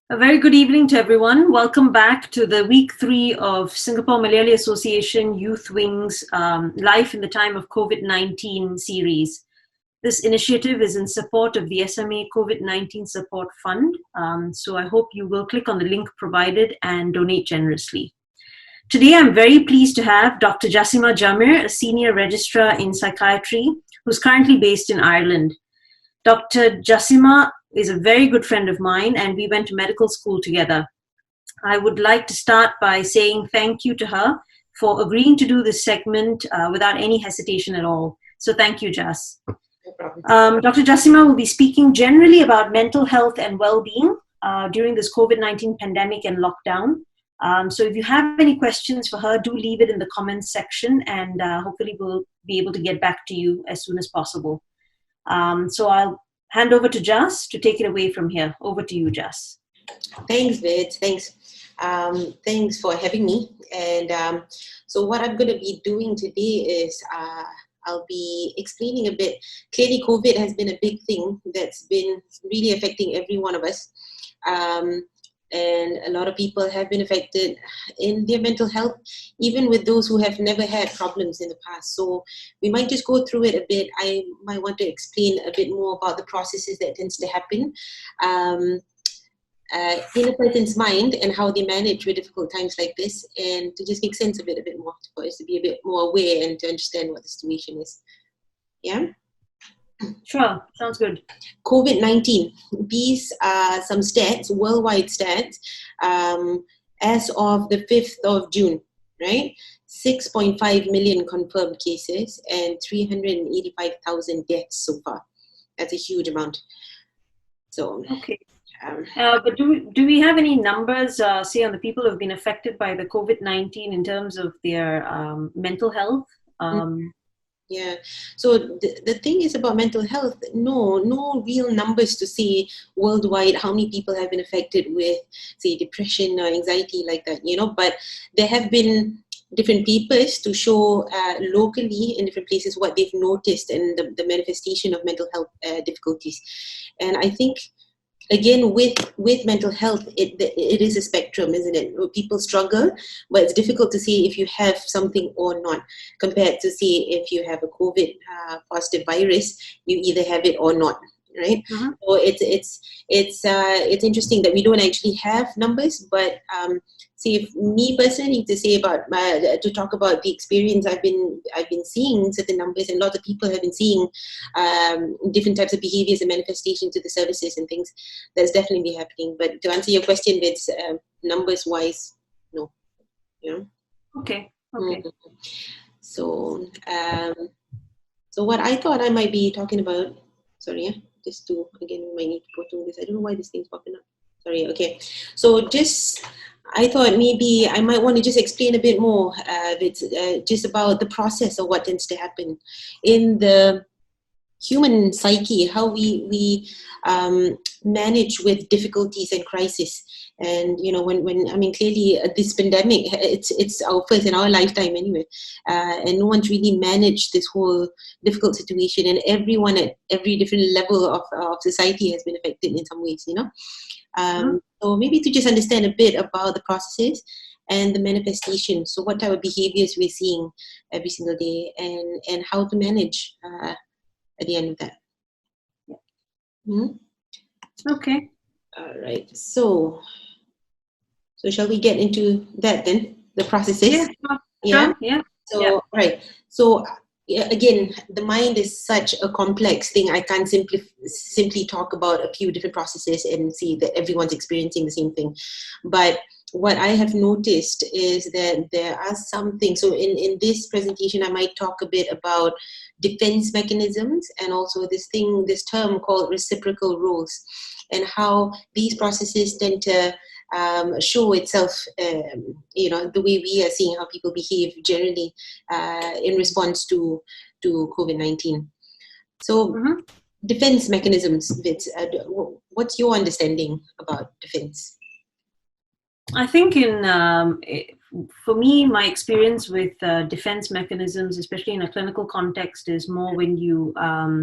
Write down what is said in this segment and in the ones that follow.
A very good evening to everyone. Welcome back to the week 3 of Singapore Malayali Association Youth Wing's Life in the Time of COVID-19 series. This initiative is in support of the SMA COVID-19 Support Fund. So I hope you will click on the link provided and donate generously. Today, I'm very pleased to have Dr. Jasimah Jamir, a senior registrar in psychiatry, who's currently based in Ireland. Dr. Jasimah is a very good friend of mine, and we went to medical school together. I would like to start by saying thank you to her for agreeing to do this segment without any hesitation at all. So thank you, Jas. No problem. Dr. Jasimah will be speaking generally about mental health and well-being during this COVID-19 pandemic and lockdown. So if you have any questions for her, do leave it in the comments section, and hopefully we'll be able to get back to you as soon as possible. So I'll hand over to Jas to take it away from here. Over to you, Jas. Thanks, Vid. Thanks. Thanks for having me. And so what I'm going to be doing today is I'll be explaining a bit. Clearly, COVID has been a big thing that's been really affecting every one of us. And a lot of people have been affected in their mental health, even with those who have never had problems in the past. So we might just go through it a bit. I might want to explain a bit more about the processes that tends to happen in a person's mind and how they manage with difficult times like this, and to just make sense of it a bit more, for us to be a bit more aware and to understand what the situation is. Yeah? Sure, sounds good. COVID-19, these are some stats, worldwide stats, as of the 5th of June, right? 6.5 million confirmed cases and 385,000 deaths so far. That's a huge amount. So, okay. But do we have any numbers, say, on the people who have been affected by the COVID-19 in terms of their mental health? Yeah. So the thing is about mental health, no real numbers to say worldwide how many people have been affected with, say, depression or anxiety like that, but there have been different papers to show locally in different places what they've noticed and the manifestation of mental health difficulties. And I think, again, with mental health, it is a spectrum, isn't it? People struggle, but it's difficult to say if you have something or not, compared to say if you have a COVID positive virus, you either have it or not, right? Mm-hmm. So it's interesting that we don't actually have numbers, but see, if me personally to say about to talk about the experience, I've been seeing certain numbers, and lots of people have been seeing different types of behaviors and manifestations to the services and things. That's definitely happening. But to answer your question, it's numbers wise, no. Okay. Mm-hmm. So what I thought I might be talking about, sorry, just to, again, we might need to go through this. I don't know why this thing's popping up. Sorry, okay. So I thought maybe I might want to just explain a bit more just about the process of what tends to happen in the human psyche, how we manage with difficulties and crisis. And when clearly this pandemic, it's our first in our lifetime anyway, and no one's really managed this whole difficult situation, and everyone at every different level of society has been affected in some ways, So maybe to just understand a bit about the processes and the manifestation. So what type of behaviors we're seeing every single day, and how to manage at the end of that. Okay. All right. So shall we get into that then? The processes. Yeah. So all right. So again, the mind is such a complex thing. I can't simply talk about a few different processes and see that everyone's experiencing the same thing. But what I have noticed is that there are some things. So in this presentation, I might talk a bit about defense mechanisms, and also this term called reciprocal rules, and how these processes tend to show itself, the way we are seeing how people behave generally in response to COVID-19. So defense mechanisms, Vits, what's your understanding about defense? I think for me, my experience with defense mechanisms, especially in a clinical context, is more when you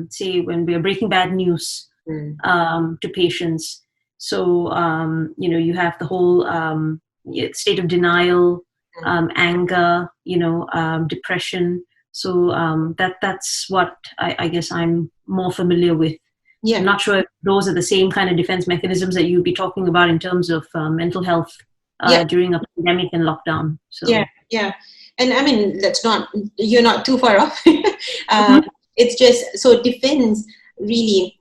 say when we are breaking bad news to patients. So, you have the whole state of denial, anger, depression. So that's what I guess I'm more familiar with. Yeah. I'm not sure if those are the same kind of defense mechanisms that you'd be talking about in terms of mental health during a pandemic and lockdown. So yeah. And I mean, you're not too far off. Mm-hmm. It's just, so defense really,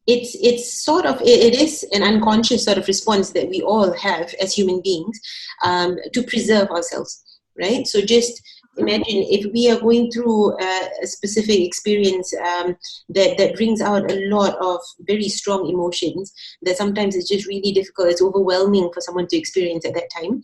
it's sort of, it is an unconscious sort of response that we all have as human beings, to preserve ourselves, right? So just imagine if we are going through a specific experience that brings out a lot of very strong emotions, that sometimes it's just really difficult, it's overwhelming for someone to experience at that time.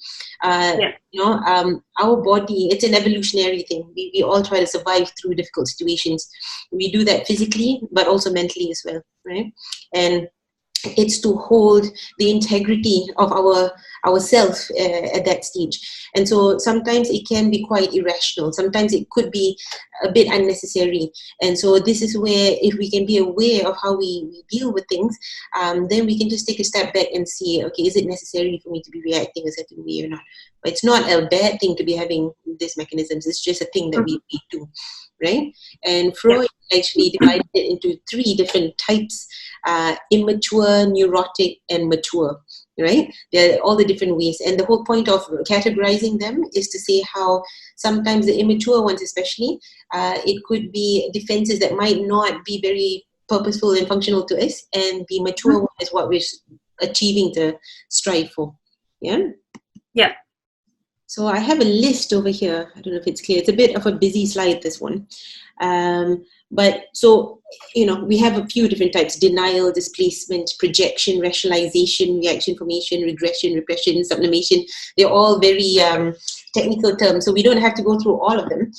Our body, it's an evolutionary thing. We all try to survive through difficult situations. We do that physically, but also mentally as well, right? And it's to hold the integrity of our self at that stage. And so sometimes it can be quite irrational. Sometimes it could be a bit unnecessary. And so this is where, if we can be aware of how we deal with things, then we can just take a step back and see, okay, is it necessary for me to be reacting a certain way or not? But it's not a bad thing to be having these mechanisms. It's just a thing that we do, right? And Freud actually divided it into 3 different types: immature, neurotic, and mature, right? They're all the different ways. And the whole point of categorizing them is to say how sometimes the immature ones especially, it could be defenses that might not be very purposeful and functional to us, and the mature one is what we're achieving to strive for. Yeah. So I have a list over here. I don't know if it's clear. It's a bit of a busy slide, this one. But so, we have a few different types: denial, displacement, projection, rationalization, reaction formation, regression, repression, sublimation. They're all very technical terms, so we don't have to go through all of them.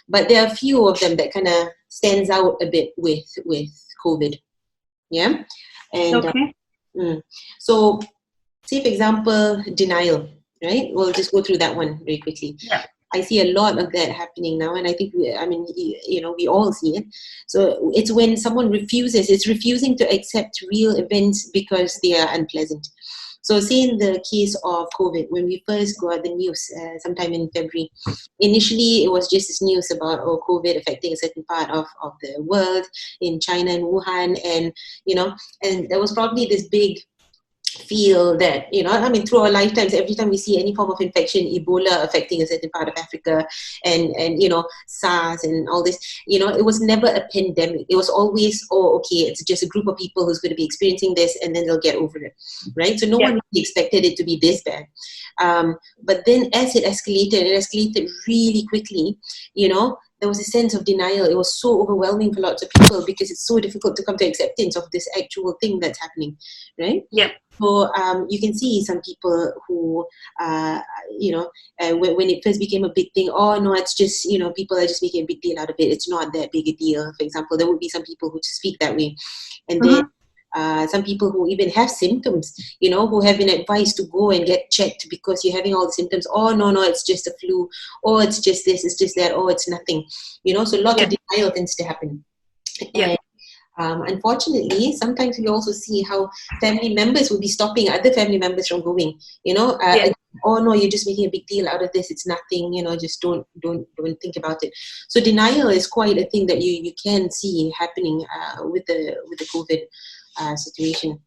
But there are a few of them that kind of stands out a bit with COVID. Yeah. And so, say for example, denial. Right? We'll just go through that one very quickly. Yeah. I see a lot of that happening now, and I think we all see it. So it's when someone it's refusing to accept real events because they are unpleasant. So say in the case of COVID, when we first got the news sometime in February, initially it was just this news about COVID affecting a certain part of the world, in China and Wuhan, and and there was probably this big feel that, through our lifetimes, every time we see any form of infection, Ebola affecting a certain part of Africa, and SARS and all this, it was never a pandemic. It was always, it's just a group of people who's going to be experiencing this, and then they'll get over it, right? So no one really expected it to be this bad. But then as it escalated really quickly, there was a sense of denial. It was so overwhelming for lots of people because it's so difficult to come to acceptance of this actual thing that's happening, right? Yeah. So you can see some people who, when it first became a big thing, it's just, people are just making a big deal out of it. It's not that big a deal. For example, there would be some people who speak that way. And then some people who even have symptoms, who have been advised to go and get checked because you're having all the symptoms. No, it's just a flu. It's just this, it's just that. It's nothing. So a lot of denial tends to happen. Yeah. And unfortunately, sometimes we also see how family members will be stopping other family members from going. No, you're just making a big deal out of this. It's nothing. Just don't think about it. So denial is quite a thing that you can see happening with the COVID situation.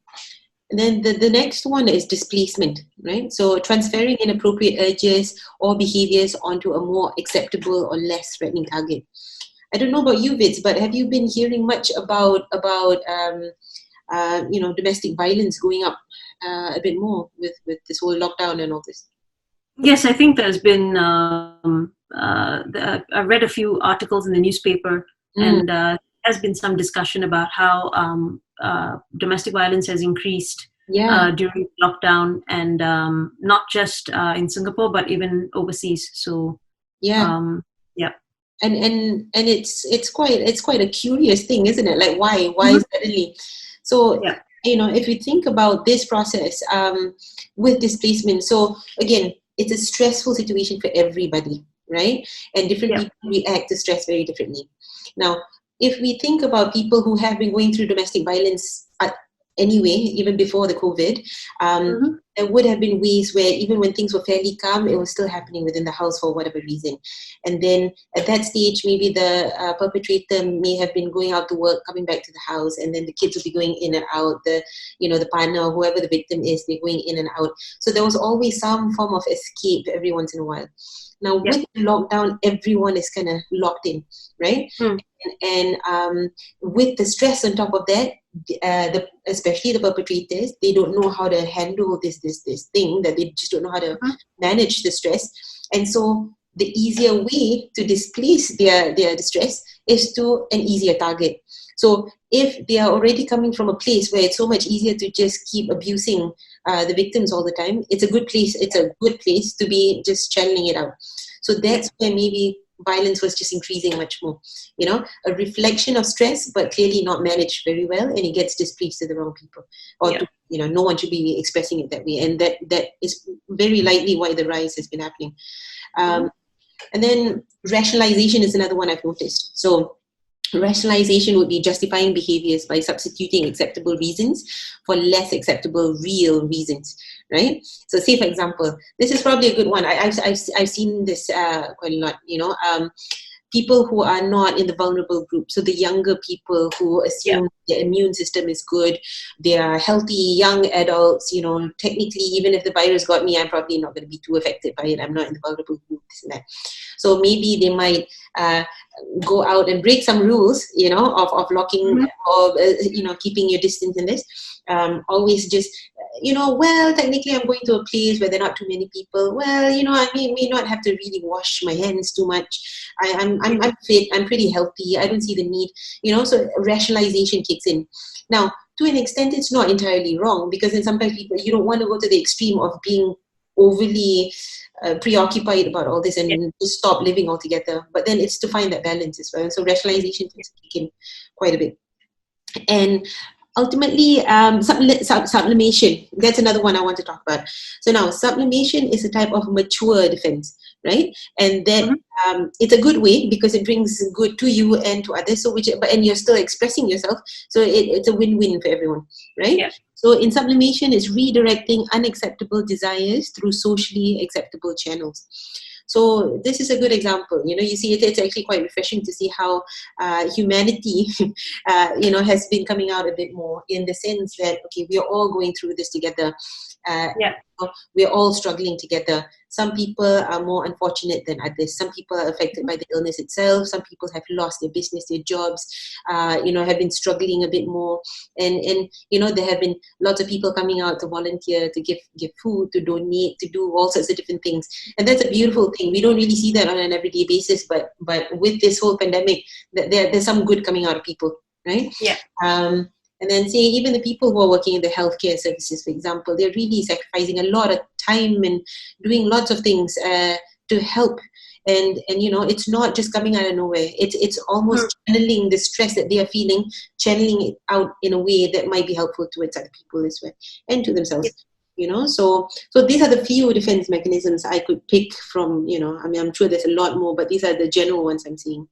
And then the next one is displacement, right? So transferring inappropriate urges or behaviors onto a more acceptable or less threatening target. I don't know about you, Vids, but have you been hearing much about domestic violence going up a bit more with this whole lockdown and all this? Yes, I think there's been. I read a few articles in the newspaper, and there's been some discussion about how domestic violence has increased during lockdown, and not just in Singapore, but even overseas. So And it's quite a curious thing, isn't it? Like why suddenly? So if you think about this process with displacement, so again, it's a stressful situation for everybody, right? And different people react to stress very differently. Now, if we think about people who have been going through domestic violence anyway, even before the COVID, there would have been ways where even when things were fairly calm, it was still happening within the house for whatever reason. And then at that stage, maybe the perpetrator may have been going out to work, coming back to the house, and then the kids would be going in and out. The partner, whoever the victim is, they're going in and out. So there was always some form of escape every once in a while. Now, with lockdown, everyone is kind of locked in, right? And with the stress on top of that, especially the perpetrators, they don't know how to handle this thing, that they just don't know how to manage the stress. And so the easier way to displace their distress is to an easier target. So if they are already coming from a place where it's so much easier to just keep abusing the victims all the time, it's a good place to be just channeling it out. So that's where maybe violence was just increasing much more. A reflection of stress, but clearly not managed very well, and it gets displeased to the wrong people. Or no one should be expressing it that way. And that is very likely why the rise has been happening. And then rationalization is another one I've noticed. So rationalization would be justifying behaviors by substituting acceptable reasons for less acceptable real reasons, right? So say, for example, this is probably a good one. I've seen this quite a lot, people who are not in the vulnerable group. So the younger people who assume their immune system is good, they are healthy, young adults, technically, even if the virus got me, I'm probably not going to be too affected by it. I'm not in the vulnerable group, this and that. So maybe they might go out and break some rules, of locking or, keeping your distance in this. Always just, well, technically I'm going to a place where there are not too many people. Well, I may not have to really wash my hands too much. I'm fit, I'm pretty healthy, I don't see the need, so rationalization kicks in. Now, to an extent, it's not entirely wrong, because then sometimes people, you don't want to go to the extreme of being overly preoccupied about all this and just stop living altogether. But then it's to find that balance as well. So rationalization tends to kick in quite a bit. And ultimately, sublimation, that's another one I want to talk about. So now, sublimation is a type of mature defense, right? And then it's a good way because it brings good to you and to others. So and you're still expressing yourself. So it's a win-win for everyone, right? Yeah. So in sublimation, it's redirecting unacceptable desires through socially acceptable channels. So this is a good example. You see, it's actually quite refreshing to see how humanity, has been coming out a bit more, in the sense that, okay, we are all going through this together. We're all struggling together. Some people are more unfortunate than others. Some people are affected by the illness itself. Some people have lost their business, their jobs, have been struggling a bit more. And there have been lots of people coming out to volunteer, to give food, to donate, to do all sorts of different things. And that's a beautiful thing. We don't really see that on an everyday basis, but with this whole pandemic, there's some good coming out of people, right? Yeah. And then say even the people who are working in the healthcare services, for example, they're really sacrificing a lot of time and doing lots of things to help. And it's not just coming out of nowhere. It's almost channeling the stress that they are feeling, channeling it out in a way that might be helpful towards other people as well, and to themselves. So these are the few defense mechanisms I could pick from, I'm sure there's a lot more, but these are the general ones I'm seeing.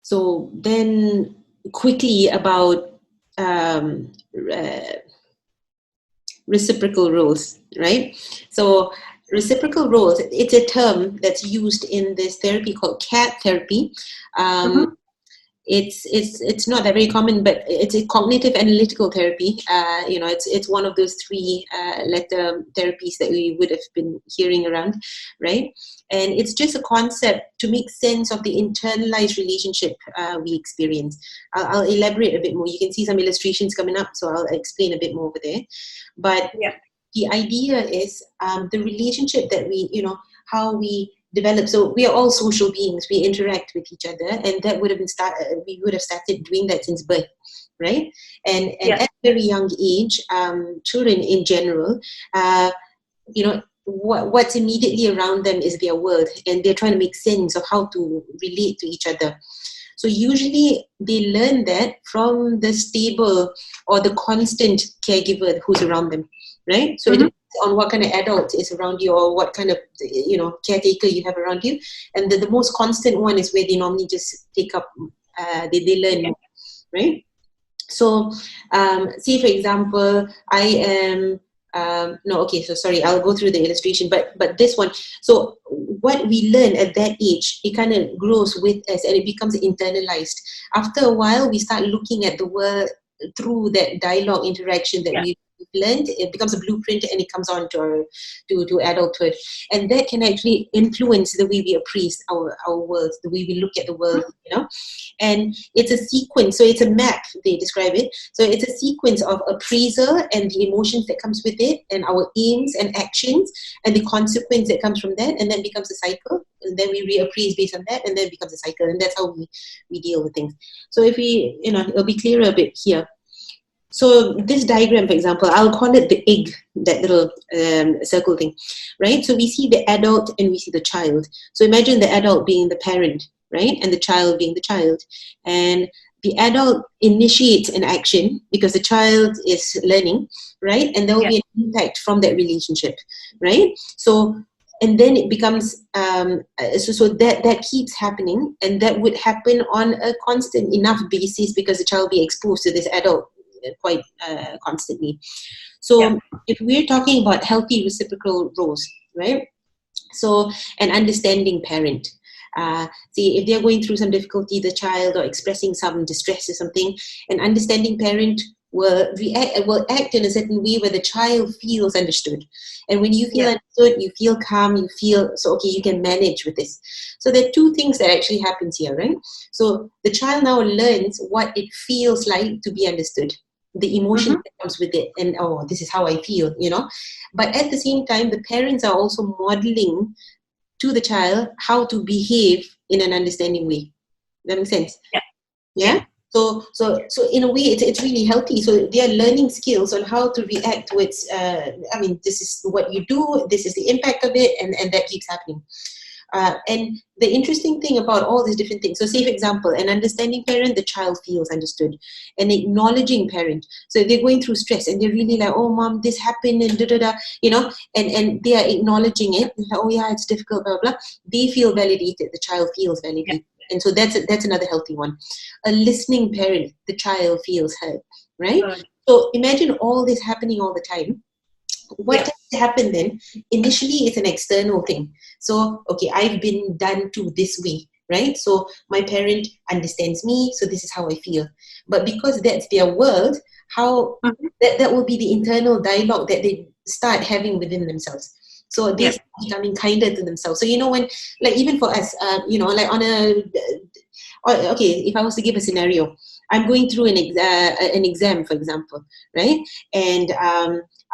So then quickly about reciprocal roles, right? So reciprocal roles, it's a term that's used in this therapy called CAT therapy. It's not that very common, but it's a cognitive analytical therapy. It's one of those three letter therapies that we would have been hearing around, right? And it's just a concept to make sense of the internalized relationship we experience. I'll elaborate a bit more. You can see some illustrations coming up, so I'll explain a bit more over there. But the idea is the relationship that we, how we develop. So we are all social beings. We interact with each other, and that would have been we would have started doing that since birth, right? And at a very young age, children in general, what's immediately around them is their world, and they're trying to make sense of how to relate to each other. So usually they learn that from the stable or the constant caregiver who's around them, right? So it depends on what kind of adult is around you, or what kind of caretaker you have around you. And the most constant one is where they normally just take up, they learn, right? So, say for example, I am no, okay. So sorry, I'll go through the illustration, but this one. So what we learn at that age, it kind of grows with us, and it becomes internalized. After a while, we start looking at the world through that dialogue interaction that we've learned. It becomes a blueprint, and it comes on to adulthood, and that can actually influence the way we appraise our world, the way we look at the world, and it's a sequence. So it's a map, they describe it. So it's a sequence of appraisal and the emotions that comes with it, and our aims and actions, and the consequence that comes from that, and then becomes a cycle, and then we reappraise based on that, and then it becomes a cycle, and that's how we deal with things. So if we, it'll be clearer a bit here. So this diagram, for example, I'll call it the egg, that little circle thing, right? So we see the adult and we see the child. So imagine the adult being the parent, right? And the child being the child. And the adult initiates an action because the child is learning, right? And there will be an impact from that relationship, right? So, and then it becomes, so that keeps happening, and that would happen on a constant enough basis because the child will be exposed to this adult quite constantly. So if we're talking about healthy reciprocal roles, right? So an understanding parent. See, if they're going through some difficulty, the child, or expressing some distress or something, an understanding parent will act in a certain way where the child feels understood. And when you feel understood, you feel calm, you feel, so okay, you can manage with this. So there are two things that actually happens here, right? So the child now learns what it feels like to be understood, the emotion that comes with it, and oh, this is how I feel, But at the same time, the parents are also modeling to the child how to behave in an understanding way. That makes sense? Yeah. So in a way, it's really healthy. So they are learning skills on how to react towards. This is what you do. This is the impact of it, and that keeps happening. And the interesting thing about all these different things, so say for example, an understanding parent, the child feels understood. An acknowledging parent, so if they're going through stress and they're really like, oh mom, this happened, and and they are acknowledging it, like, oh yeah, it's difficult, blah blah. They feel validated, the child feels validated. And so that's another healthy one. A listening parent, the child feels heard, right? So imagine all this happening all the time. What tends to happen then, initially it's an external thing. So, okay, I've been done to this way, right? So my parent understands me, so this is how I feel. But because that's their world, how that will be the internal dialogue that they start having within themselves. So they start becoming kinder to themselves. So, when, like even for us, like on okay, if I was to give a scenario, I'm going through an exam, for example, right? And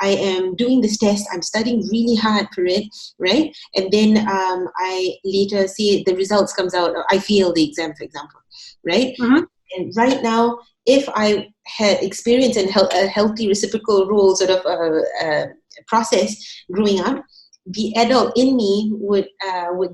I am doing this test, I'm studying really hard for it, right? And then I later see the results comes out, I fail the exam, for example, right? And right now, if I had experienced a healthy reciprocal role sort of process growing up, the adult in me would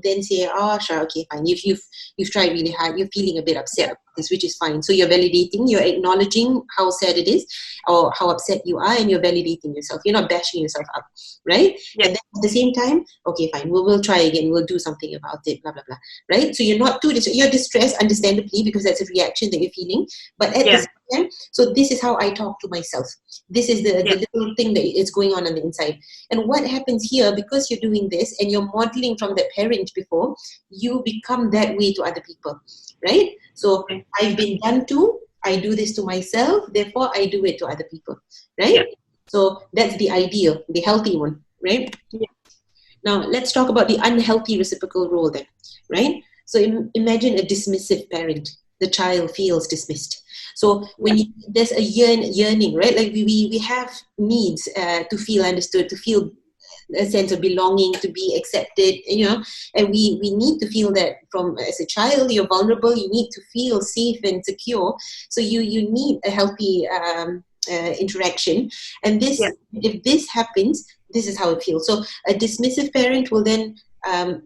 then say, oh, sure, okay, fine. If you've tried really hard, you're feeling a bit upset about this, which is fine. So you're validating, you're acknowledging how sad it is or how upset you are, and you're validating yourself. You're not bashing yourself up, right? And then at the same time, okay, fine, we'll try again. We'll do something about it, blah, blah, blah, right? So you're not you're distressed, understandably, because that's a reaction that you're feeling. But at the same time, so this is how I talk to myself. This is the little thing that is going on the inside. And what happens here, because you're doing this and you're modeling from that parent before, you become that way to other people, right? So I've been done to, I do this to myself, therefore I do it to other people, right? So that's the ideal, the healthy one, right? Now let's talk about the unhealthy reciprocal role then, right? So imagine a dismissive parent. The child feels dismissed. So when there's a yearning, right? Like we have needs to feel understood, to feel a sense of belonging, to be accepted, and we need to feel that from as a child, you're vulnerable, you need to feel safe and secure. So you need a healthy interaction. And this, if this happens, this is how it feels. So a dismissive parent will then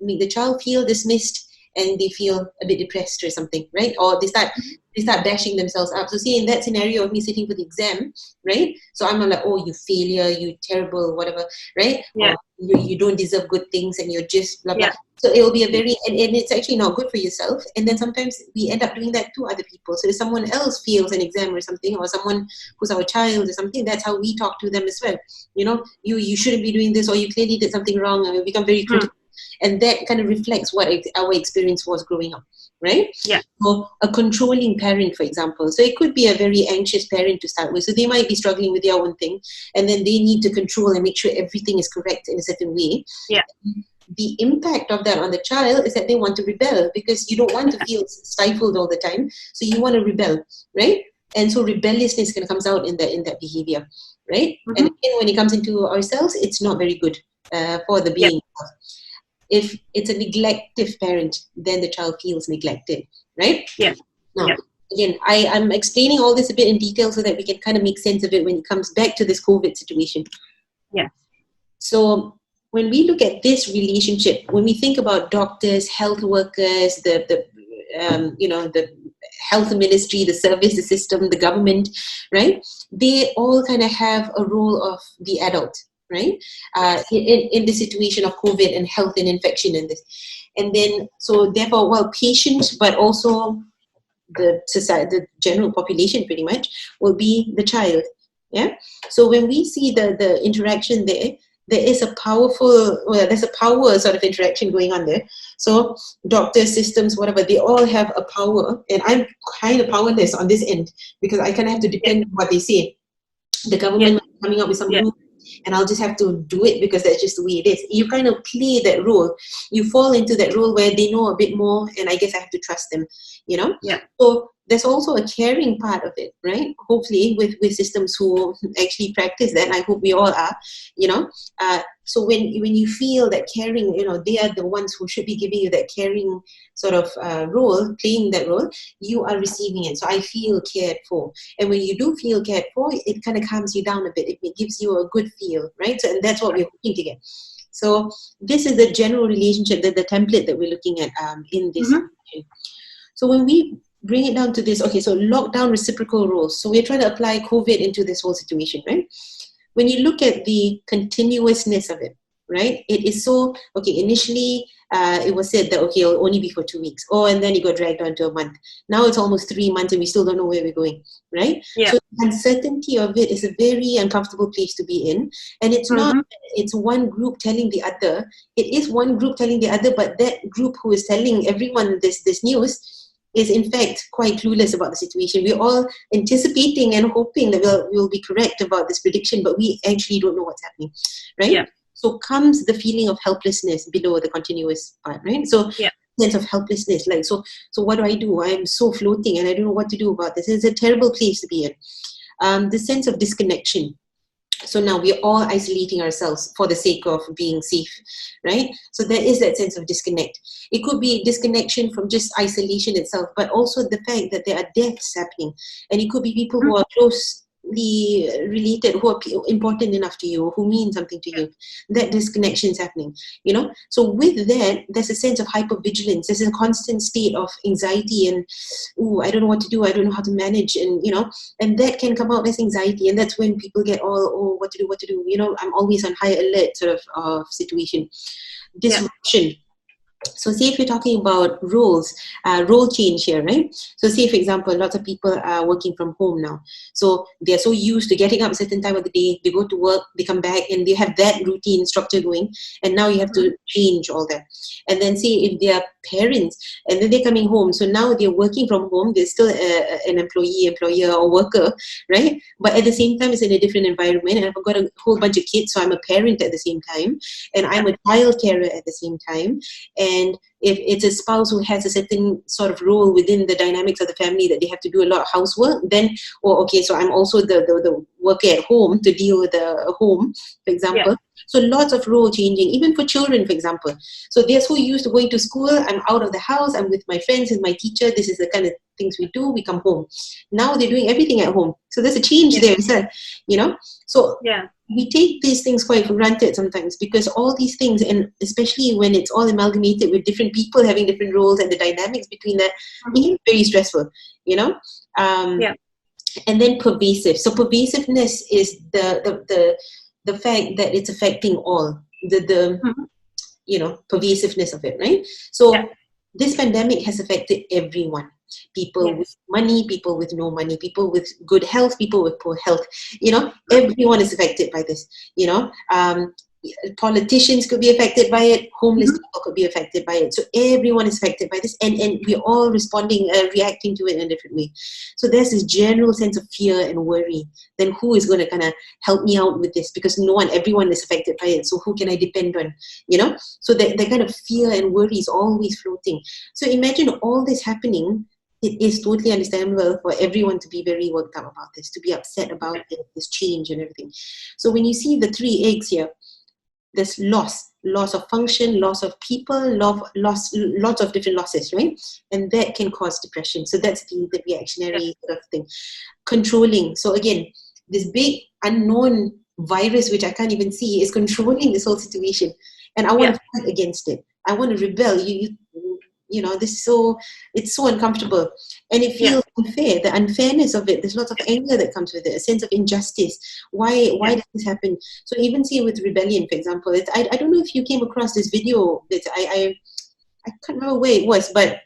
make the child feel dismissed, and they feel a bit depressed or something, right? Or they start bashing themselves up. So see, in that scenario of me sitting for the exam, right? So I'm not like, oh, you failure, you terrible, whatever, right? Or you don't deserve good things and you're just blah blah. Yeah. So it will be a very, and it's actually not good for yourself. And then sometimes we end up doing that to other people. So if someone else fails an exam or something, or someone who's our child or something, that's how we talk to them as well. You shouldn't be doing this, or you clearly did something wrong, and we become very critical. And that kind of reflects what our experience was growing up, right? Yeah. So a controlling parent, for example. So it could be a very anxious parent to start with. So they might be struggling with their own thing, and then they need to control and make sure everything is correct in a certain way. Yeah. The impact of that on the child is that they want to rebel, because you don't want to feel stifled all the time. So you want to rebel, right? And so rebelliousness kind of comes out in that behavior, right? And again, when it comes into ourselves, it's not very good for the being. If it's a neglective parent, then the child feels neglected, right? Yeah. Now, again, I'm explaining all this a bit in detail so that we can kind of make sense of it when it comes back to this COVID situation. Yeah. So when we look at this relationship, when we think about doctors, health workers, the health ministry, the service, the system, the government, right? They all kind of have a role of the adult, right? In the situation of COVID and health and infection and this. And then, so therefore, well, patient, but also the society, the general population pretty much, will be the child. Yeah. So when we see the interaction there is a powerful, there's a power sort of interaction going on there. So doctors, systems, whatever, they all have a power, and I'm kind of powerless on this end because I kind of have to depend on what they say. The government might be coming up with some rules, and I'll just have to do it because that's just the way it is. You kind of play that role. You fall into that role where they know a bit more, and I guess I have to trust them, So there's also a caring part of it, right? Hopefully with systems who actually practice that, and I hope we all are, so when you feel that caring, they are the ones who should be giving you that caring sort of role, playing that role, you are receiving it. So I feel cared for. And when you do feel cared for, it kind of calms you down a bit. It gives you a good feel, right? So, and that's what we're hoping to get. So this is the general relationship, the template that we're looking at in this situation. So when we bring it down to this, okay, so lockdown reciprocal rules. So we're trying to apply COVID into this whole situation, right? When you look at the continuousness of it, right? It is so, okay, initially it was said that, okay, it'll only be for 2 weeks. Oh, and then it got dragged on to a month. Now it's almost 3 months and we still don't know where we're going, right? Yeah. So the uncertainty of it is a very uncomfortable place to be in. And it's not, it's one group telling the other. It is one group telling the other, but that group who is telling everyone this news is in fact quite clueless about the situation. We're all anticipating and hoping that we'll be correct about this prediction, but we actually don't know what's happening, right? Yeah. So comes the feeling of helplessness below the continuous part, right? So sense of helplessness, like, so what do? I'm so floating and I don't know what to do about this. It's a terrible place to be in. The sense of disconnection. So now we're all isolating ourselves for the sake of being safe, right? So there is that sense of disconnect. It could be disconnection from just isolation itself, but also the fact that there are deaths happening. And it could be people who are closely related, who are important enough to you, who mean something to you. That disconnection is happening, So with that, there's a sense of hypervigilance. There's a constant state of anxiety and, I don't know what to do. I don't know how to manage. And, and that can come out as anxiety. And that's when people get all, what to do. I'm always on high alert sort of situation. Disruption. So say if you're talking about roles, role change here, right? So say, for example, lots of people are working from home now. So they're so used to getting up a certain time of the day, they go to work, they come back, and they have that routine structure going. And now you have to change all that. And then say if they are parents, and then they're coming home. So now they're working from home, they're still an employee, employer, or worker, right? But at the same time, it's in a different environment. And I've got a whole bunch of kids, so I'm a parent at the same time. And I'm a child carer at the same time. And if it's a spouse who has a certain sort of role within the dynamics of the family that they have to do a lot of housework, then, so I'm also the worker at home to deal with the home, for example. So lots of role changing, even for children, for example. So they're so used to going to school, I'm out of the house, I'm with my friends, with my teacher, this is the kind of things we do, we come home. Now they're doing everything at home. So there's a change there as well, So we take these things quite for granted sometimes, because all these things, and especially when it's all amalgamated with different people having different roles and the dynamics between that, it's very stressful, And then pervasive. So pervasiveness is the fact that it's affecting all, the Mhm. pervasiveness of it, right? So Yeah. this pandemic has affected everyone. People with Yes. money, people with no money, people with good health, people with poor health. Everyone is affected by this. Politicians could be affected by it. Homeless Mhm. people could be affected by it. So everyone is affected by this, and we're all responding, reacting to it in a different way. So there's this general sense of fear and worry. Then who is going to kind of help me out with this? Because everyone is affected by it. So who can I depend on? So that kind of fear and worry is always floating. So imagine all this happening. It is totally understandable for everyone to be very worked up about this, to be upset about this change and everything. So when you see the three eggs here, there's loss of function, loss of people, lots of different losses, right? And that can cause depression. So that's the reactionary sort of thing. Controlling. So again, this big unknown virus, which I can't even see, is controlling this whole situation. And I want to fight against it. I want to rebel. It's so uncomfortable, and it feels unfair. The unfairness of it. There's lots of anger that comes with it. A sense of injustice. Why does this happen? So even see with rebellion, for example, I don't know if you came across this video that I can't remember where it was, but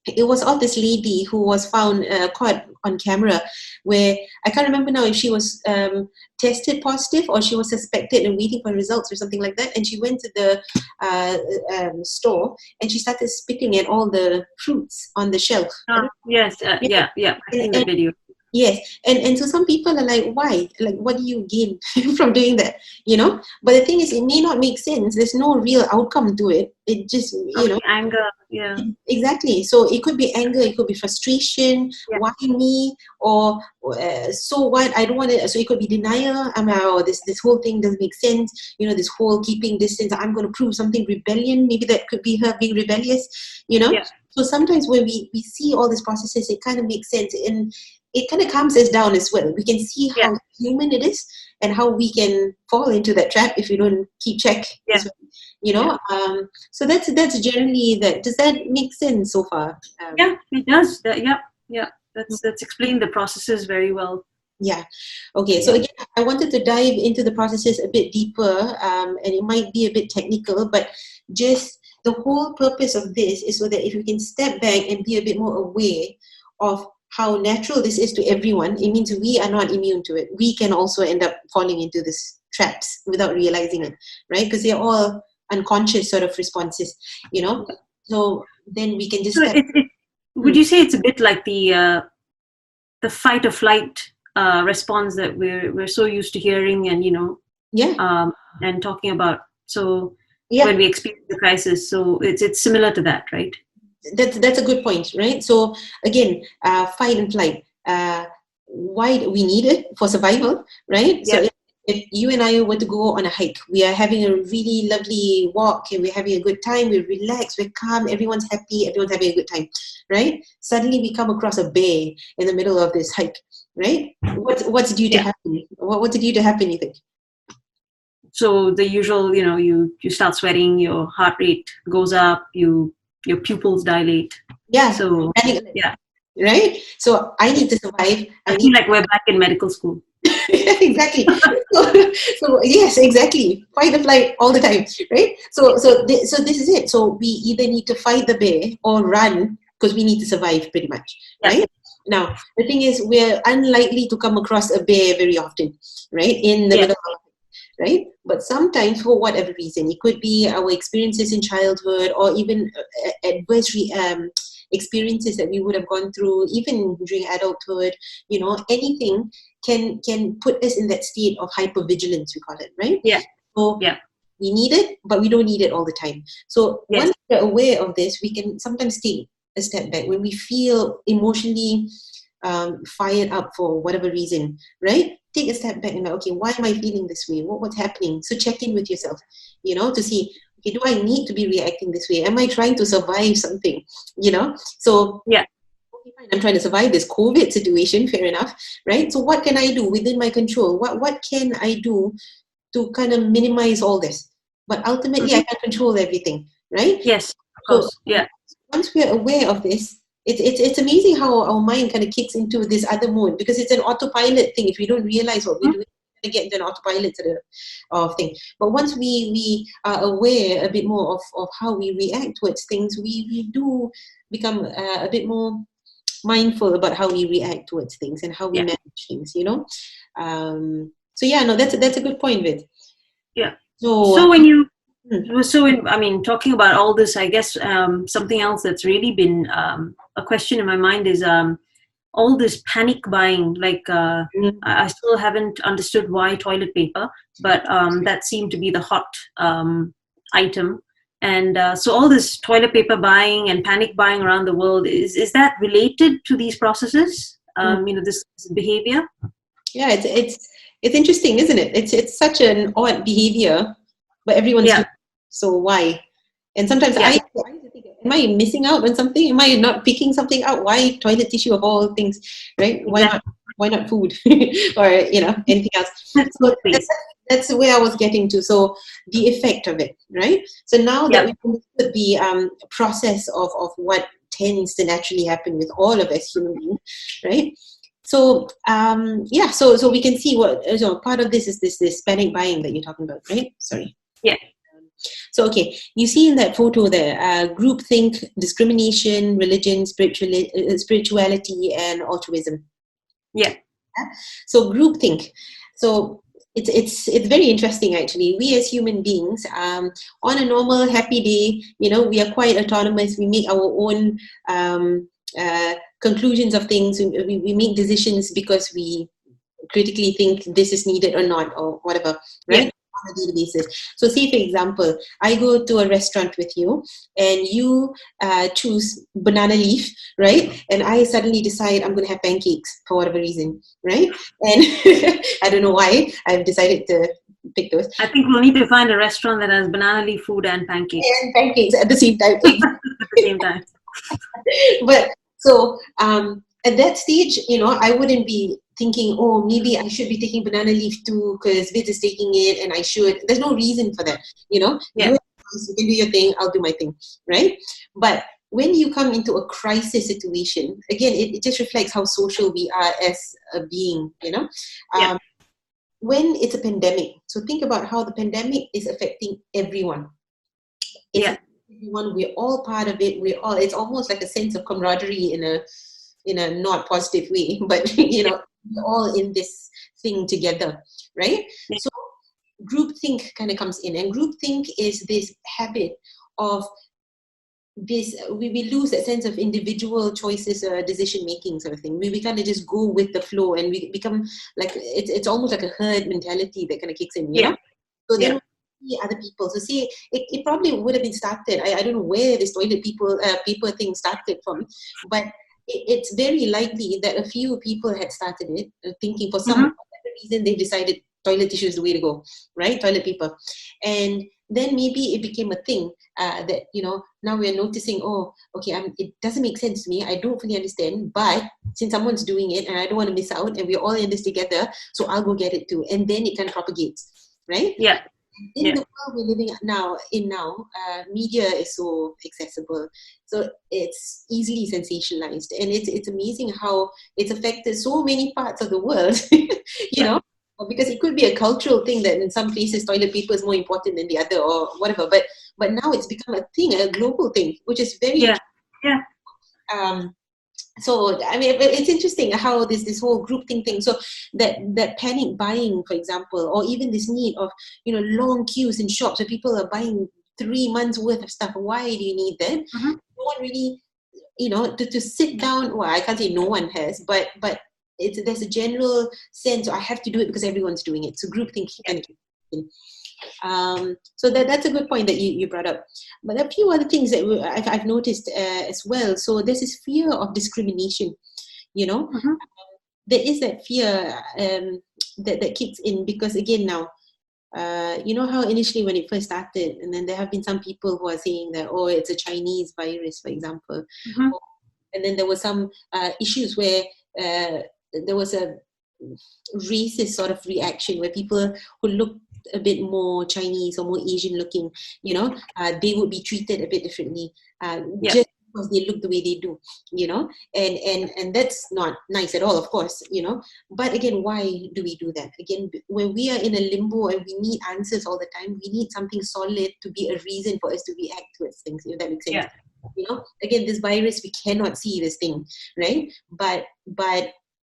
it was of this lady who was found caught on camera, where I can't remember now if she was tested positive or she was suspected and waiting for results or something like that. And she went to the store and she started spitting at all the fruits on the shelf. Yes. Yeah. I've seen the video. Yes, and so some people are like, why? Like, what do you gain from doing that? But the thing is, it may not make sense. There's no real outcome to it. It just, Anger. Yeah. exactly. So it could be anger, it could be frustration. Yeah. Why me? Or so what? I don't want it. So it could be denial. This whole thing doesn't make sense. This whole keeping distance. I'm going to prove something. Rebellion. Maybe that could be her being rebellious. Yeah. So sometimes when we see all these processes, it kind of makes sense, and it kind of calms us down as well. We can see how human it is and how we can fall into that trap if we don't keep check as well. So that's generally that. Does that make sense so far? Yeah, it does. That's explained the processes very well. Yeah. Okay. So again, I wanted to dive into the processes a bit deeper, and it might be a bit technical, but just the whole purpose of this is so that if we can step back and be a bit more aware of how natural this is to everyone, it means we are not immune to it. We can also end up falling into these traps without realizing it, right? Because they're all unconscious sort of responses, So then we can just step. Would you say it's a bit like the fight or flight response that we're so used to hearing and and talking about? So when we experience the crisis, so it's similar to that, right? That's a good point, right? So again, fight and flight. Why do we need it? For survival, right? So if you and I were to go on a hike, we are having a really lovely walk and we're having a good time, we're relaxed, we're calm, everyone's happy, everyone's having a good time, right? Suddenly we come across a bear in the middle of this hike, right? What's due to happen? What's due to happen, you think? So the usual, you start sweating, your heart rate goes up, your pupils dilate. Yeah. So right. So I need to survive. I feel like we're back in medical school. Exactly. So yes, exactly. Fight or flight all the time, right? So this is it. So we either need to fight the bear or run because we need to survive, pretty much, right? Now the thing is, we're unlikely to come across a bear very often, right? In the middle of right? But sometimes, for whatever reason, it could be our experiences in childhood or even adverse experiences that we would have gone through, even during adulthood. Anything can put us in that state of hypervigilance, we call it, right? So we need it, but we don't need it all the time. So once we're aware of this, we can sometimes take a step back when we feel emotionally fired up for whatever reason, right? Take a step back and okay, why am I feeling this way? What's happening? So check in with yourself, to see, okay, do I need to be reacting this way? Am I trying to survive something? So okay, fine, I'm trying to survive this COVID situation, fair enough, right? So what can I do within my control? What can I do to kind of minimize all this? But ultimately, I can't control everything, right? Yes, of course. So once we're aware of this, it's amazing how our mind kind of kicks into this other mode, because it's an autopilot thing. If we don't realize what we're doing, get into an autopilot sort of thing. But once we are aware a bit more of how we react towards things, we do become a bit more mindful about how we react towards things and how we manage things, so yeah, no, that's a good point, Vid. Yeah. So when you talking about all this, I guess something else that's really been a question in my mind is all this panic buying. Like I still haven't understood why toilet paper, but that seemed to be the hot item. And so all this toilet paper buying and panic buying around the world, is that related to these processes? This behavior? Yeah, it's interesting, isn't it? It's such an odd behavior, but everyone's doing it. So why? And sometimes I think, am I missing out on something? Am I not picking something out? Why toilet tissue of all things, right? Exactly. Why not food or anything else? So that's where I was getting to. So the effect of it, right? So now that we've understood the process of what tends to naturally happen with all of us human beings, right? So so we can see what part of this is this panic buying that you're talking about, right? Sorry. Yeah. So okay, you see in that photo there, groupthink, discrimination, religion, spirituality, and altruism. Yeah. So groupthink. So it's very interesting actually. We as human beings, on a normal happy day, we are quite autonomous. We make our own conclusions of things. We make decisions because we critically think this is needed or not, or whatever, right? On a daily basis. So say for example, I go to a restaurant with you and you choose banana leaf, right? And I suddenly decide I'm going to have pancakes for whatever reason, right? And I don't know why I've decided to pick those. I think we'll need to find a restaurant that has banana leaf food and pancakes. And pancakes at the same time. At the same time. But so at that stage, I wouldn't be thinking, oh, maybe I should be taking banana leaf too because Vit is taking it and I should. There's no reason for that, You can do your thing, I'll do my thing, right? But when you come into a crisis situation, again, it just reflects how social we are as a being, When it's a pandemic, so think about how the pandemic is affecting everyone. Everyone, we're all part of it. It's almost like a sense of camaraderie in a not positive way, but we're all in this thing together, right? So groupthink kind of comes in, and groupthink is this habit of this, we lose that sense of individual choices or decision making sort of thing. We kind of just go with the flow, and we become like, it's almost like a herd mentality that kind of kicks in, So then see other people. So see, it probably would have been started. I don't know where this toilet paper thing started from, but it's very likely that a few people had started it, thinking for some reason they decided toilet tissue is the way to go, right? Toilet paper. And then maybe it became a thing that, now we're noticing, oh, okay, it doesn't make sense to me. I don't fully understand, but since someone's doing it and I don't want to miss out and we're all in this together, so I'll go get it too. And then it kind of propagates, right? Yeah. In the world we're living now, media is so accessible, so it's easily sensationalized, and it's amazing how it's affected so many parts of the world. Because it could be a cultural thing that in some places toilet paper is more important than the other or whatever, but now it's become a thing, a global thing, which is very so it's interesting how this whole groupthink thing. So that panic buying, for example, or even this need of long queues in shops where people are buying 3 months worth of stuff. Why do you need that? No one really, to sit down. Well, I can't say no one has, but there's a general sense, I have to do it because everyone's doing it. So groupthink kind of kicks in. So that's a good point that you brought up. But a few other things that I've noticed as well. So there's this fear of discrimination, there is that fear that kicks in because, again, now, how initially when it first started, and then there have been some people who are saying that, oh, it's a Chinese virus, for example. And then there were some issues where there was a racist sort of reaction where people who looked a bit more Chinese or more Asian looking, they would be treated a bit differently. Just because they look the way they do, and that's not nice at all, of course, but again, why do we do that? Again, when we are in a limbo and we need answers all the time, we need something solid to be a reason for us to react towards things, if that makes sense. Again, this virus, we cannot see this thing, right? But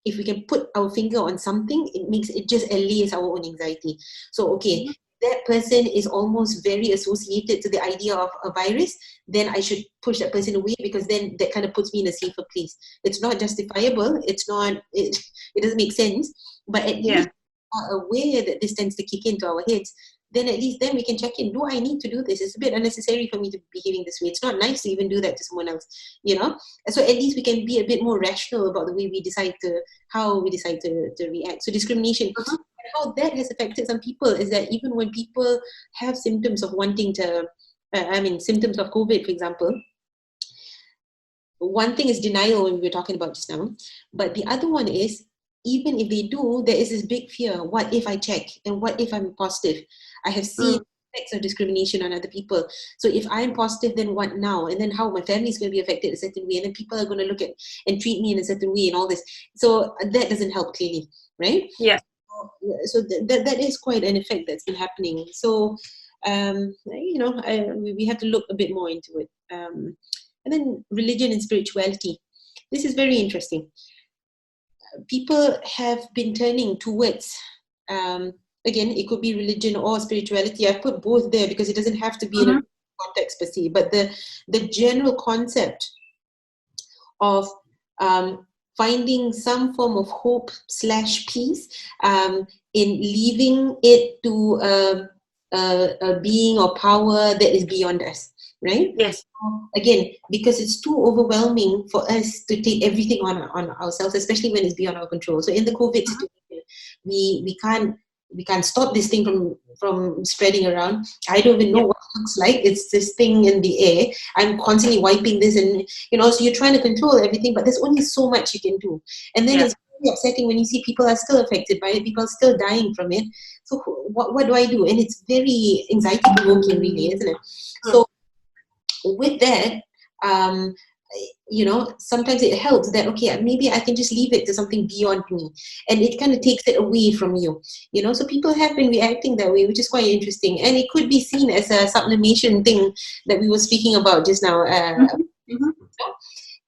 if we can put our finger on something, it just allays our own anxiety. So okay, that person is almost very associated to the idea of a virus, then I should push that person away, because then that kind of puts me in a safer place. It's not justifiable, it doesn't make sense, but at least we are aware that this tends to kick into our heads. Then at least then we can check in, do I need to do this? It's a bit unnecessary for me to be behaving this way. It's not nice to even do that to someone else, so at least we can be a bit more rational about the way how we decide to react. So discrimination, how that has affected some people is that even when people have symptoms of wanting to, symptoms of COVID, for example, one thing is denial, when we were talking about just now, but the other one is, even if they do, there is this big fear. What if I check? And what if I'm positive? I have seen effects of discrimination on other people. So if I'm positive, then what now? And then how my family is going to be affected a certain way. And then people are going to look at and treat me in a certain way and all this. So that doesn't help clearly, right? Yeah. So that is quite an effect that's been happening. So, we have to look a bit more into it. And then religion and spirituality. This is very interesting. People have been turning towards, again, it could be religion or spirituality. I put both there because it doesn't have to be in a context per se, but the general concept of finding some form of hope / peace in leaving it to a being or power that is beyond us. Right? Yes. Again, because it's too overwhelming for us to take everything on ourselves, especially when it's beyond our control. So in the COVID situation, we can't stop this thing from spreading around. I don't even know what it looks like. It's this thing in the air. I'm constantly wiping this, and so you're trying to control everything, but there's only so much you can do. And then it's really upsetting when you see people are still affected by it, people are still dying from it. So what do I do? And it's very anxiety provoking, really, isn't it? So with that, sometimes it helps that, okay, maybe I can just leave it to something beyond me, and it kind of takes it away from you, so people have been reacting that way, which is quite interesting, and it could be seen as a sublimation thing that we were speaking about just now.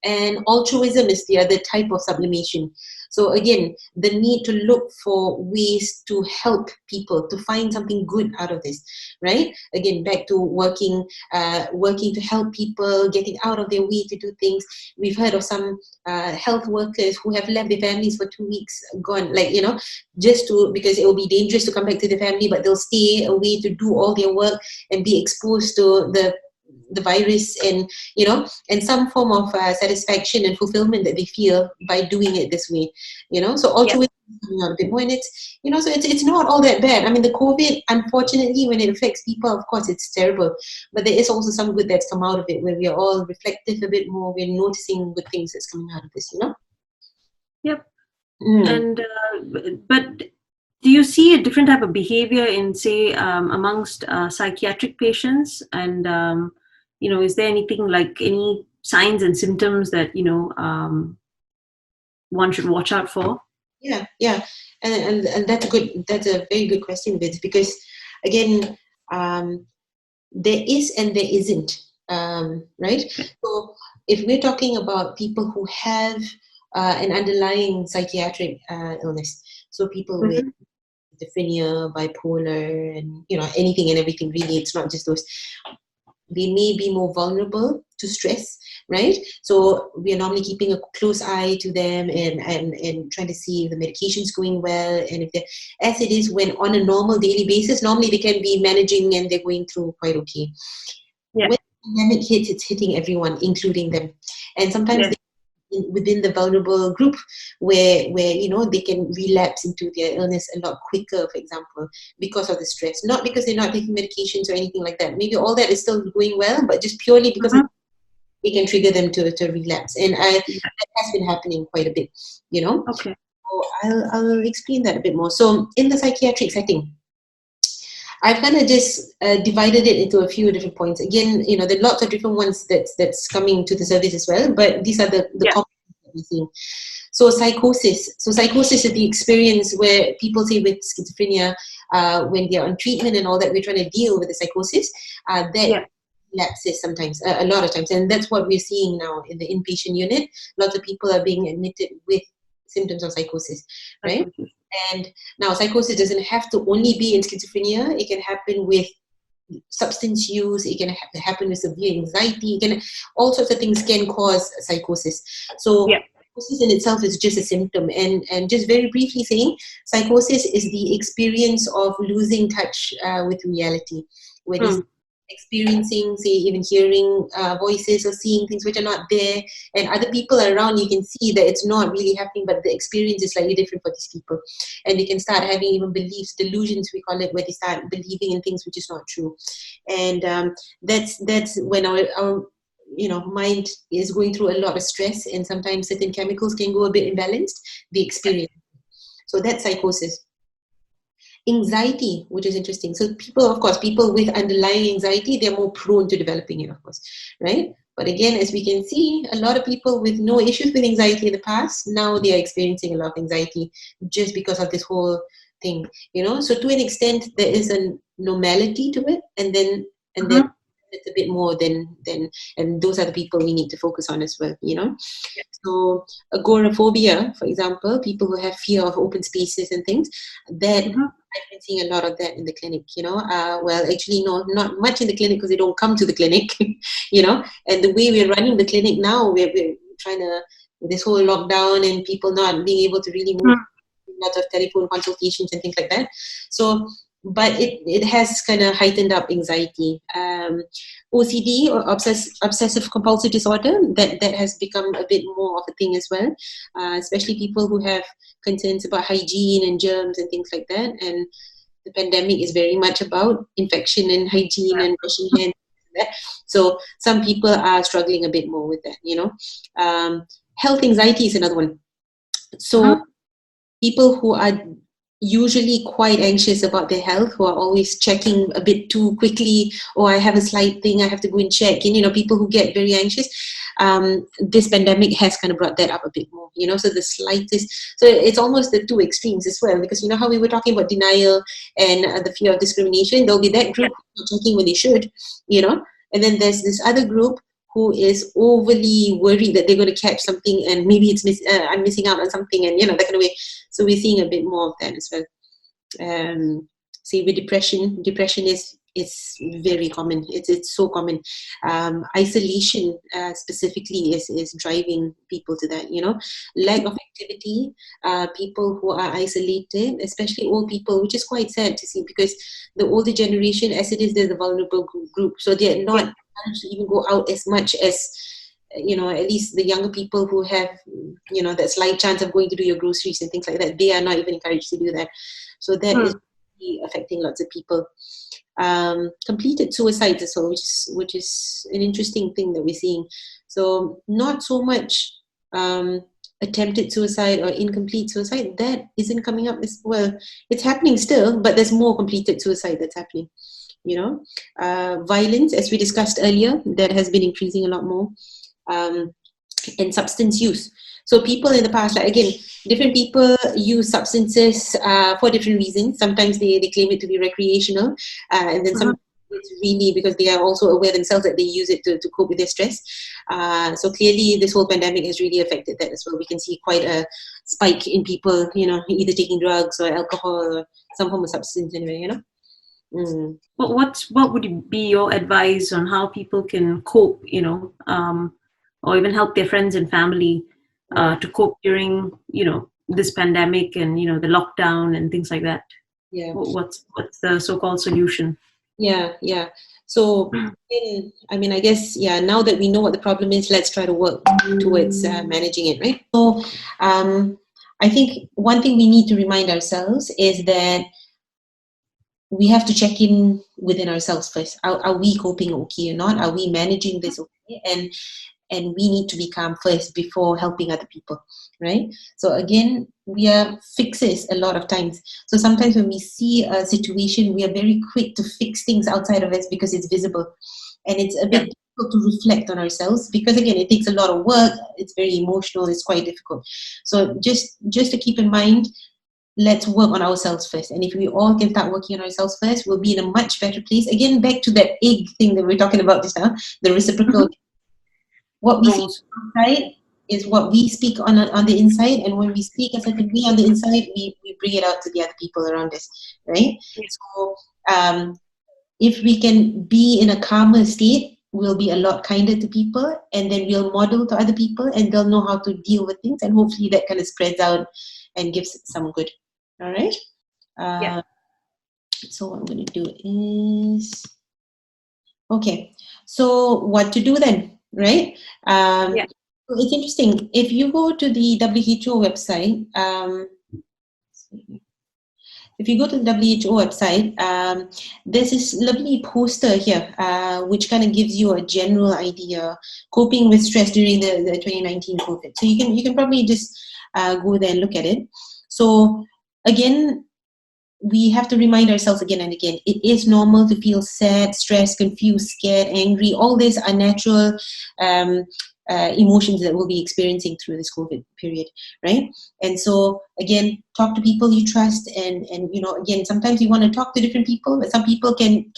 And altruism is the other type of sublimation. So again, the need to look for ways to help people, to find something good out of this, right? Again, back to working to help people, getting out of their way to do things. We've heard of some health workers who have left their families for 2 weeks, gone, because it will be dangerous to come back to the family, but they'll stay away to do all their work and be exposed to the virus, and and some form of satisfaction and fulfillment that they feel by doing it this way, so altruism is coming out a bit more, and it's so it's not all that bad. I mean, the COVID, unfortunately, when it affects people, of course it's terrible, but there is also some good that's come out of it, where we are all reflective a bit more, we're noticing good things that's coming out of this. And but do you see a different type of behavior in, say, amongst psychiatric patients? And is there anything like any signs and symptoms that one should watch out for? Yeah, and that's a very good question, Vince, because again, there is and there isn't, right? So if we're talking about people who have an underlying psychiatric illness, so people with schizophrenia, bipolar, and anything and everything, really, it's not just those. They may be more vulnerable to stress, right? So we are normally keeping a close eye to them and trying to see if the medication's going well, and if as it is when on a normal daily basis, normally they can be managing and they're going through quite okay. When the pandemic hits, it's hitting everyone, including them, and sometimes within the vulnerable group where they can relapse into their illness a lot quicker, for example, because of the stress, not because they're not taking medications or anything like that. Maybe all that is still going well, but just purely because it can trigger them to relapse, and that has been happening quite a bit. Okay. So I'll explain that a bit more. So in the psychiatric setting, I've kind of just divided it into a few different points. Again, you know, there are lots of different ones that's coming to the surface as well, but these are the Yeah. common ones that we're seeing. So psychosis. So psychosis is the experience where people say with schizophrenia, when they're on treatment and all that, we're trying to deal with the psychosis. That Yeah. lapses sometimes, a lot of times, and that's what we're seeing now in the inpatient unit. Lots of people are being admitted with symptoms of psychosis, right? Psychosis. And now psychosis doesn't have to only be in schizophrenia. It can happen with substance use. It can happen with severe anxiety. It can, all sorts of things can cause psychosis. So Yeah. psychosis in itself is just a symptom. And just very briefly saying, psychosis is the experience of losing touch with reality, where you experiencing, say, even hearing voices or seeing things which are not there, and other people around, you can see that it's not really happening, but the experience is slightly different for these people, and they can start having even beliefs, delusions we call it, where they start believing in things which is not true. And that's when our mind is going through a lot of stress, and sometimes certain chemicals can go a bit imbalanced, the experience. So that's psychosis. Anxiety, which is interesting. So people with underlying anxiety, they're more prone to developing it, of course, right? But again, as we can see, a lot of people with no issues with anxiety in the past, now they are experiencing a lot of anxiety just because of this whole thing, So to an extent, there is a normality to it, and then it's a bit more than, and those are the people we need to focus on as well. So agoraphobia, for example, people who have fear of open spaces and things, that I've been seeing a lot of that in the clinic, well, actually, no, not much in the clinic because they don't come to the clinic, and the way we're running the clinic now, we're trying to, with this whole lockdown and people not being able to really move, lots of telephone consultations and things like that. So, but it has kind of heightened up anxiety. OCD, or obsessive compulsive disorder, that has become a bit more of a thing as well, especially people who have concerns about hygiene and germs and things like that. And the pandemic is very much about infection and hygiene and washing hands. So some people are struggling a bit more with that. Health anxiety is another one. So people who are usually quite anxious about their health, who are always checking a bit too quickly, or I have a slight thing, I have to go and check, people who get very anxious, this pandemic has kind of brought that up a bit more, so the slightest, so it's almost the two extremes as well, because how we were talking about denial and the fear of discrimination, there'll be that group checking when they should, and then there's this other group who is overly worried that they're going to catch something, and maybe I'm missing out on something, and that kind of way. So we're seeing a bit more of that as well. See, with depression is very common. It's so common. Isolation specifically is driving people to that. Lack of activity. People who are isolated, especially old people, which is quite sad to see, because the older generation, as it is, they're the vulnerable group, so they're not encouraged to even go out as much as at least the younger people who have that slight chance of going to do your groceries and things like that. They are not even encouraged to do that. So that is really affecting lots of people. Completed suicides as well, which is an interesting thing that we're seeing. So not so much attempted suicide or incomplete suicide, that isn't coming up as well. It's happening still, but there's more completed suicide that's happening. Violence, as we discussed earlier, that has been increasing a lot more. And substance use. So people in the past, like, again, different people use substances for different reasons. Sometimes they claim it to be recreational, and then some it's really because they are also aware themselves that they use it to cope with their stress. So clearly this whole pandemic has really affected that as well. We can see quite a spike in people, either taking drugs or alcohol or some form of substance anyway, What would be your advice on how people can cope, or even help their friends and family to cope during, this pandemic and, the lockdown and things like that? Yeah. What's the so-called solution? Yeah. So, I guess, now that we know what the problem is, let's try to work towards managing it, right? So, I think one thing we need to remind ourselves is that we have to check in within ourselves first. Are we coping okay or not? Are we managing this okay? and we need to be calm first before helping other people, right? So again, we are fixers a lot of times. So sometimes when we see a situation, we are very quick to fix things outside of us because it's visible, and it's a bit difficult to reflect on ourselves because again, it takes a lot of work. It's very emotional. It's quite difficult. So just to keep in mind, let's work on ourselves first. And if we all can start working on ourselves first, we'll be in a much better place. Again, back to that egg thing that we were talking about just now, the reciprocal. What we see outside is what we speak on the inside. And when we speak a certain way on the inside, we bring it out to the other people around us, right? So if we can be in a calmer state, we'll be a lot kinder to people, and then we'll model to other people, and they'll know how to deal with things, and hopefully that kind of spreads out and gives some good. All right. So what I'm going to do is, okay, so what to do then, right? It's interesting. If you go to the WHO website, there's this lovely poster here, which kind of gives you a general idea, coping with stress during the 2019 COVID. So you can probably just go there and look at it. So again, we have to remind ourselves again and again, it is normal to feel sad, stressed, confused, scared, angry. All these are natural emotions that we'll be experiencing through this COVID period, right? And so again, talk to people you trust, and again, sometimes you want to talk to different people, but some people can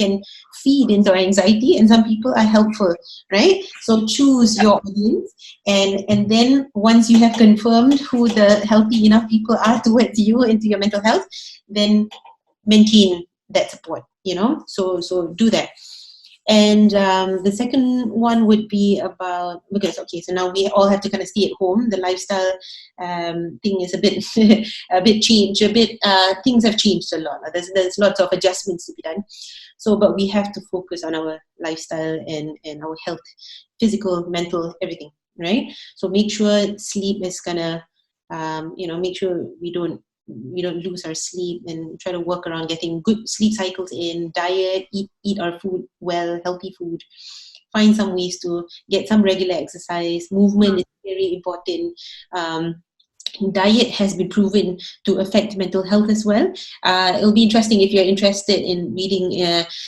feed into our anxiety, and some people are helpful, right? So choose your audience, and then once you have confirmed who the healthy enough people are towards you into your mental health, then maintain that support, so do that. And the second one would be about, because so now we all have to kind of stay at home. The lifestyle thing is a bit changed, things have changed a lot. There's lots of adjustments to be done. So, but we have to focus on our lifestyle and our health, physical, mental, everything, right? So make sure sleep is gonna, make sure we don't lose our sleep, and try to work around getting good sleep cycles in, diet, eat our food well, healthy food, find some ways to get some regular exercise. Movement is very important. Diet has been proven to affect mental health as well. It'll be interesting if you're interested in reading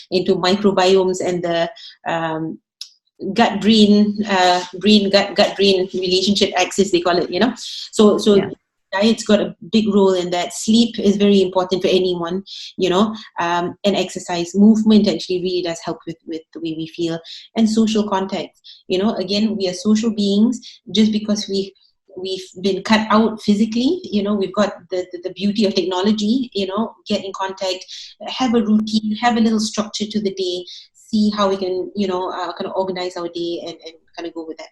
into microbiomes and the gut-brain relationship axis, they call it, so diet's got a big role in that. Sleep is very important for anyone, and exercise. Movement actually really does help with the way we feel. And social contact, again, we are social beings. Just because we've been cut out physically, we've got the beauty of technology, get in contact, have a routine, have a little structure to the day, see how we can, kind of organize our day and kind of go with that.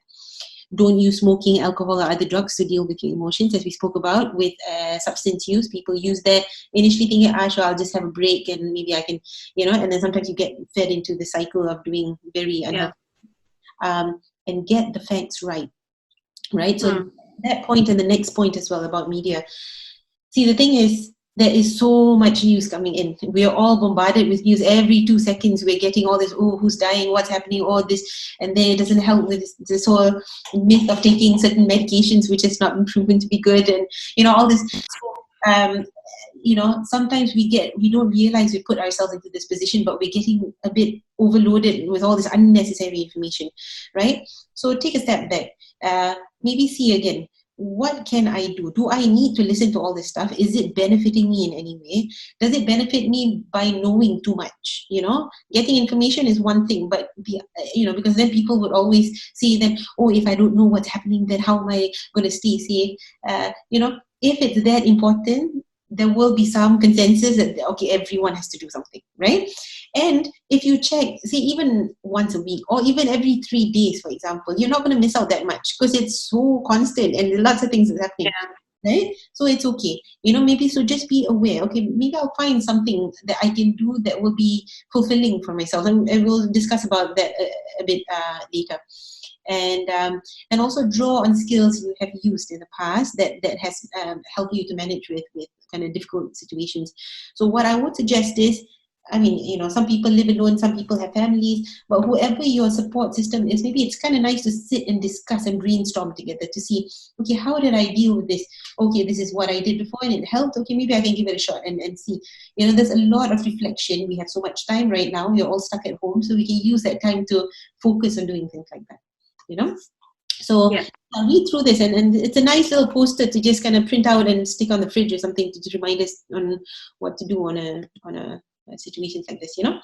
Don't use smoking, alcohol, or other drugs to deal with your emotions, as we spoke about with substance use. People use that initially thinking, sure, I'll just have a break and maybe I can, and then sometimes you get fed into the cycle of doing very unhealthy. And get the facts right? So that point and the next point as well about media. See, the thing is, there is so much news coming in. We are all bombarded with news every 2 seconds. We're getting all this, who's dying, what's happening, all this, and then it doesn't help with this whole myth of taking certain medications, which has not been proven to be good, and all this. So, sometimes we don't realize we put ourselves into this position, but we're getting a bit overloaded with all this unnecessary information, right? So take a step back. Maybe see again, what can I do? Do I need to listen to all this stuff? Is it benefiting me in any way? Does it benefit me by knowing too much? Getting information is one thing, but because then people would always say that, if I don't know what's happening, then how am I going to stay safe? If it's that important, there will be some consensus that, okay, everyone has to do something, right? And if you check, see, even once a week or even every 3 days, for example, you're not going to miss out that much because it's so constant and lots of things are happening, right? So it's okay, maybe, so just be aware, okay, maybe I'll find something that I can do that will be fulfilling for myself, and we'll discuss about that a bit later. And also draw on skills you have used in the past that has helped you to manage with kind of difficult situations. So what I would suggest is I mean, you know, some people live alone, some people have families, but whoever your support system is, maybe it's kind of nice to sit and discuss and brainstorm together to see, okay, how did I deal with this? Okay, this is what I did before and it helped. Okay, maybe I can give it a shot and see. You know, there's a lot of reflection. We have so much time right now. We're all stuck at home, so we can use that time to focus on doing things like that, you know? So Yeah. I'll read through this, and it's a nice little poster to just kind of print out and stick on the fridge or something to remind us on what to do on a situations like this, you know.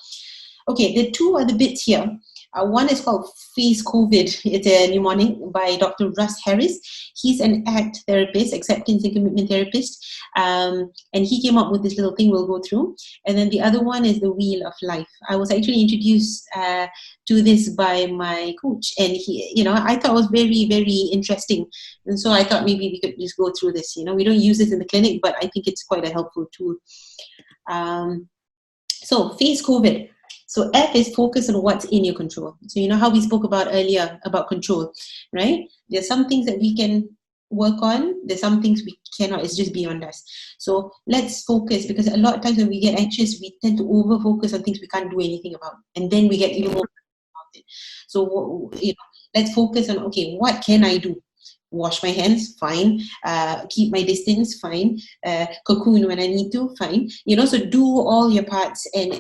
Okay, there are two other bits here. One is called Face COVID. It's a mnemonic by Dr. Russ Harris. He's an ACT therapist, acceptance and commitment therapist, and he came up with this little thing we'll go through. And then the other one is the Wheel of Life. I was actually introduced to this by my coach, and he, you know, I thought it was very, very interesting. And so I thought maybe we could just go through this. You know, we don't use this in the clinic, but I think it's quite a helpful tool. So Face COVID. So F is focus on what's in your control. So you know how we spoke about earlier about control, right? There's some things that we can work on. There's some things we cannot. It's just beyond us. So let's focus, because a lot of times when we get anxious, we tend to over focus on things we can't do anything about, and then we get even more about it. So you know, let's focus on, okay, what can I do? Wash my hands, fine. Keep my distance, fine. Cocoon when I need to, fine. You know, so do all your parts and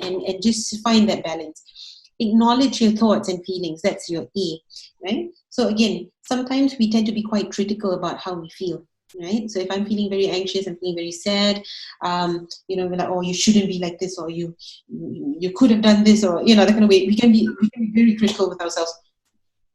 just find that balance. Acknowledge your thoughts and feelings. That's your A, right? So again, sometimes we tend to be quite critical about how we feel, right? So if I'm feeling very anxious, I'm feeling very sad, you know, we're like, oh, you shouldn't be like this, or you could have done this, or, you know, that kind of way. We can be very critical with ourselves.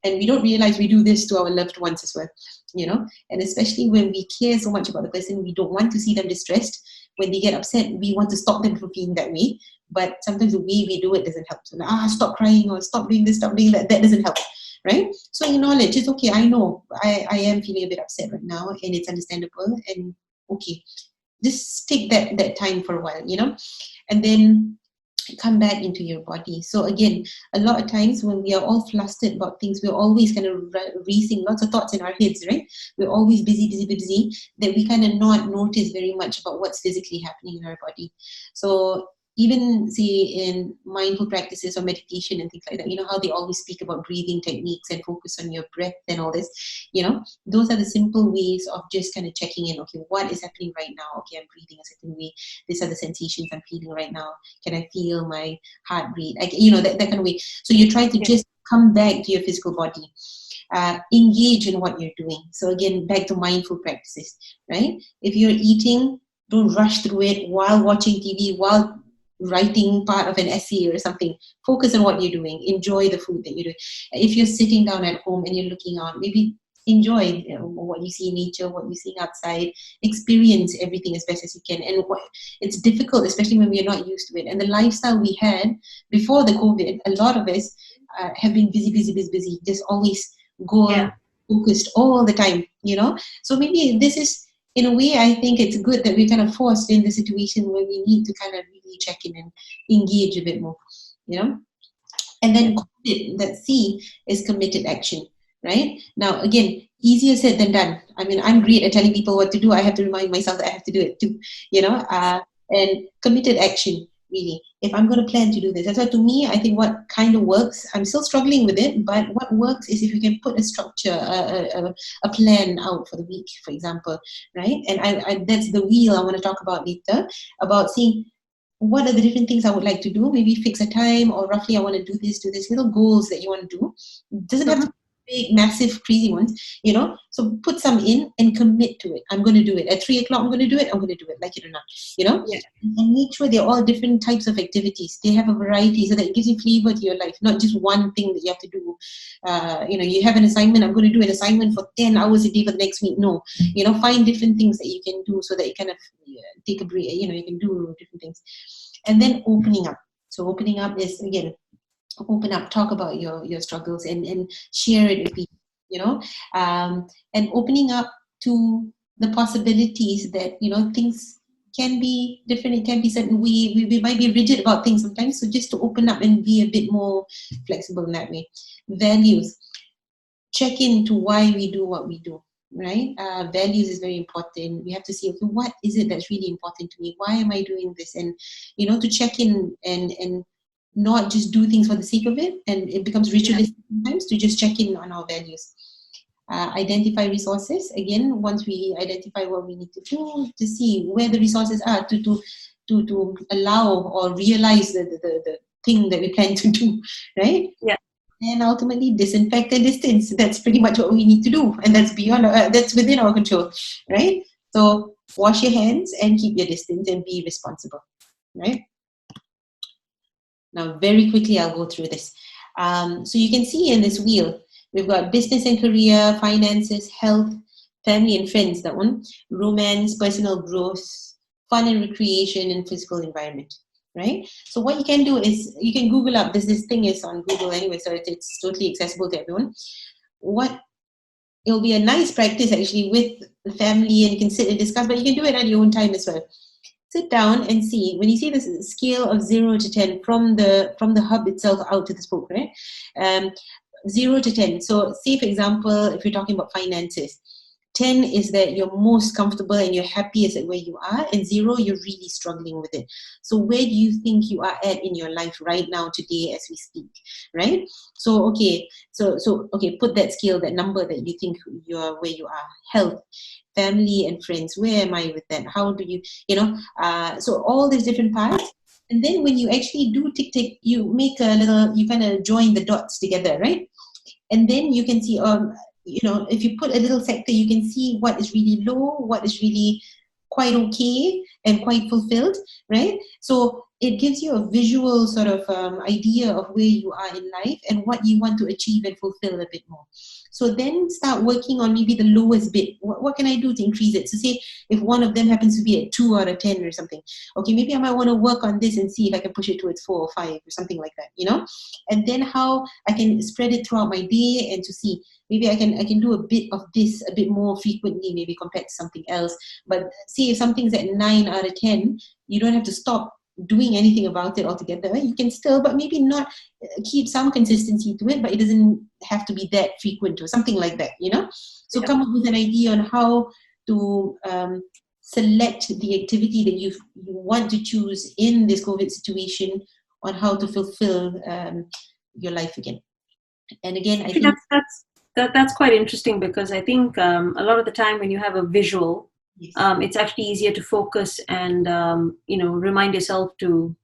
And we don't realize we do this to our loved ones as well, you know. And especially when we care so much about the person, we don't want to see them distressed. When they get upset, we want to stop them from feeling that way. But sometimes the way we do it doesn't help. So stop crying, or stop doing this, stop doing that. That doesn't help, right? So acknowledge, it's okay. I know I am feeling a bit upset right now, and it's understandable. And okay, just take that time for a while, you know, and then come back into your body. So again, a lot of times when we are all flustered about things, we're always kind of racing lots of thoughts in our heads, right? We're always busy, that we kind of not notice very much about what's physically happening in our body. So even say in mindful practices or meditation and things like that, you know how they always speak about breathing techniques and focus on your breath and all this, you know, those are the simple ways of just kind of checking in. Okay, what is happening right now? Okay, I'm breathing a certain way. These are the sensations I'm feeling right now. Can I feel my heart rate? You know, that kind of way. So you're trying to just come back to your physical body. Engage in what you're doing. So again, back to mindful practices, right? If you're eating, don't rush through it while watching TV, while writing part of an essay or something. Focus on what you're doing. Enjoy the food that you're doing. If you're sitting down at home and you're looking out, maybe enjoy, you know, what you see in nature, what you're seeing outside. Experience everything as best as you can. And it's difficult, especially when we're not used to it. And the lifestyle we had before the COVID, a lot of us have been busy, just always focused all the time, you know. So maybe this is, in a way, I think it's good that we're kind of forced in the situation where we need to kind of really check in and engage a bit more, you know. And then that C is committed action, right? Now, again, easier said than done. I mean, I'm great at telling people what to do. I have to remind myself that I have to do it too, you know. And committed action, really. If I'm going to plan to do this, that's why, to me, I think what kind of works, I'm still struggling with it, but what works is if you can put a structure, a plan out for the week, for example, right? And I that's the wheel I want to talk about later, about seeing what are the different things I would like to do. Maybe fix a time, or roughly I want to do this, little goals that you want to do. It doesn't have to be big, massive, crazy ones, you know. So put some in and commit to it. I'm going to do it at 3 o'clock. I'm going to do it. I'm going to do it, like it or not, you know. And make sure they're all different types of activities. They have a variety, so that it gives you flavor to your life, not just one thing that you have to do. You know, you have an assignment. I'm going to do an assignment for 10 hours a day for the next week. No, you know, find different things that you can do so that you kind of take a break. You know, you can do different things. And then opening up. So opening up is, again, open up, talk about your struggles and share it with people, you know, and opening up to the possibilities that, you know, things can be different. It can be certain. We might be rigid about things sometimes. So just to open up and be a bit more flexible in that way. Values. Check into why we do what we do. right? Values is very important. We have to see, okay, what is it that's really important to me? Why am I doing this? And, to check in and not just do things for the sake of it. And it becomes ritualistic sometimes to just check in on our values. Identify resources. Again, once we identify what we need to do, to see where the resources are to allow or realize the thing that we plan to do, right? Yeah. And ultimately disinfect and distance. That's pretty much what we need to do, and that's beyond that's within our control, right? So wash your hands and keep your distance and be responsible, right? Now very quickly I'll go through this. So you can see in this wheel we've got business and career, finances, health, family and friends, that one, romance, personal growth, fun and recreation, and physical environment. Right? So what you can do is you can Google up. This thing is on Google anyway, so it's totally accessible to everyone. It'll be a nice practice actually with the family, and you can sit and discuss, but you can do it at your own time as well. Sit down and see, when you see this scale of 0 to 10 from the hub itself out to the spoke, right? 0 to 10. So say, for example, if you're talking about finances, 10 is that you're most comfortable and you're happiest at where you are, and 0, you're really struggling with it. So where do you think you are at in your life right now, today, as we speak, right? So, okay, okay, put that scale, that number that you think you're where you are. Health, family and friends, where am I with that? How do you, so all these different parts. And then when you actually do tick, you make you kind of join the dots together, right? And then you can see, if you put a little sector, you can see what is really low, what is really quite okay and quite fulfilled, right? So it gives you a visual sort of idea of where you are in life and what you want to achieve and fulfill a bit more. So then start working on maybe the lowest bit. What can I do to increase it? So say if one of them happens to be at 2 out of 10 or something, okay, maybe I might want to work on this and see if I can push it towards 4 or 5 or something like that, and then how I can spread it throughout my day, and to see maybe I can do a bit of this a bit more frequently, maybe compared to something else. But see, if something's at 9 out of 10, you don't have to stop doing anything about it altogether. You can still, but maybe not, keep some consistency to it, but it doesn't have to be that frequent or something like that, So come up with an idea on how to select the activity that you want to choose in this COVID situation, on how to fulfill your life again. And again, I think that's quite interesting, because I think a lot of the time when you have a visual, yes, it's actually easier to focus and remind yourself to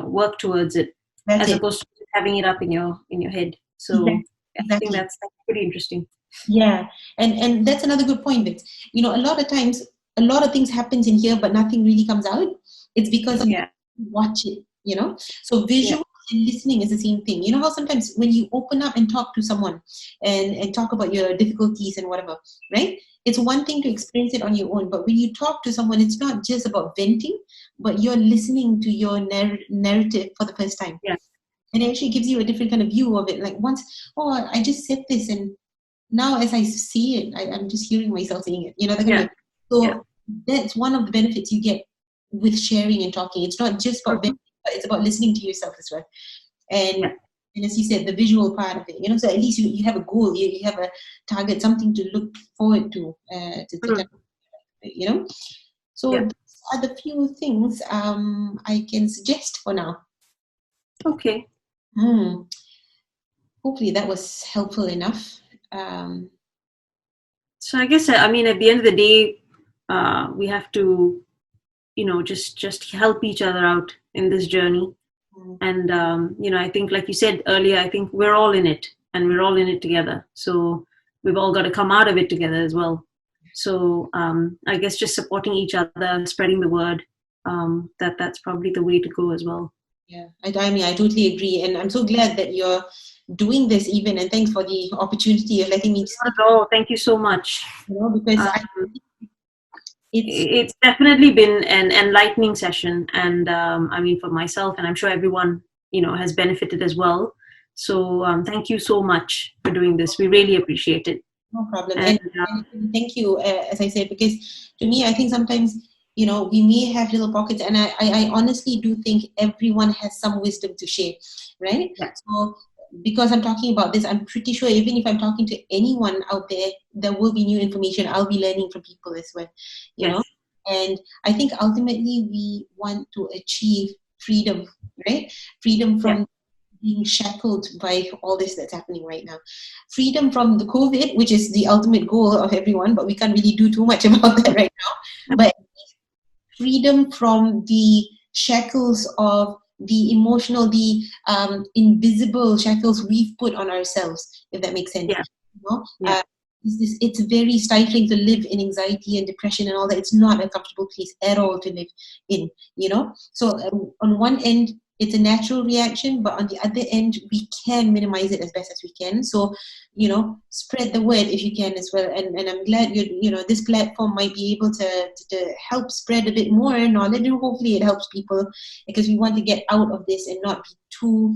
work towards it, as opposed to having it up in your head. So exactly. I think that's pretty interesting. Yeah, and that's another good point. That a lot of times a lot of things happens in here, but nothing really comes out. It's because you watch it. So visual and listening is the same thing. You know how sometimes when you open up and talk to someone and talk about your difficulties and whatever, right? It's one thing to experience it on your own, but when you talk to someone, it's not just about venting, but you're listening to your narrative for the first time. Yeah. And it actually gives you a different kind of view of it. Like once, I just said this, and now as I see it, I'm just hearing myself saying it. So that's one of the benefits you get with sharing and talking. It's not just about venting, but it's about listening to yourself as well. And as you said, the visual part of it, so at least you have a goal, you have a target, something to look forward to So those are the few things I can suggest for now. Okay. Hopefully that was helpful enough. So I guess, at the end of the day, we have to, just help each other out in this journey. And, I think, like you said earlier, I think we're all in it, and we're all in it together. So we've all got to come out of it together as well. So I guess just supporting each other, spreading the word, that's probably the way to go as well. Yeah, I totally agree. And I'm so glad that you're doing this even, and thanks for the opportunity of letting me speak. Oh, thank you so much. Because it's definitely been an enlightening session, and for myself, and I'm sure everyone has benefited as well. So thank you so much for doing this. We really appreciate it. No problem. And thank you, as I said, because to me, I think sometimes we may have little pockets, and I honestly do think everyone has some wisdom to share, right? Yeah. So because I'm talking about this, I'm pretty sure even if I'm talking to anyone out there will be new information. I'll be learning from people as well, you know. And I think ultimately we want to achieve freedom, right? Freedom from being shackled by all this that's happening right now. Freedom from the COVID, which is the ultimate goal of everyone, but we can't really do too much about that right now. But freedom from the shackles of the emotional, the invisible shackles we've put on ourselves, if that makes sense. Yeah. You know? It's very stifling to live in anxiety and depression and all that. It's not a comfortable place at all to live in, you know. So on one end, it's a natural reaction, but on the other end, we can minimize it as best as we can. So, you know, spread the word if you can as well. And I'm glad this platform might be able to help spread a bit more knowledge, and hopefully it helps people, because we want to get out of this and not be too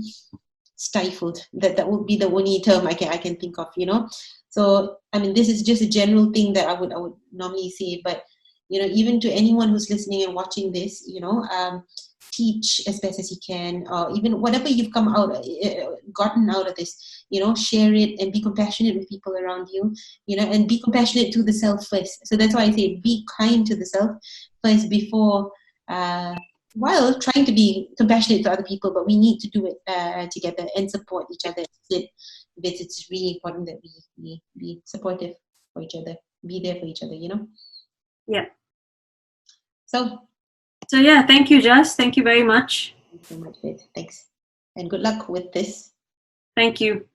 stifled. That would be the only term I can think of, you know. So I mean, this is just a general thing that I would normally say, but you know, even to anyone who's listening and watching this, you know, teach as best as you can, or even whatever you've gotten out of this, you know, share it and be compassionate with people around you, you know, and be compassionate to the self first. So that's why I say be kind to the self first before while trying to be compassionate to other people, but we need to do it together and support each other. It's really important that we be supportive for each other, be there for each other, you know. Yeah. So yeah, thank you, Jas. Thank you very much. Thanks so much, Faith. Thanks, and good luck with this. Thank you.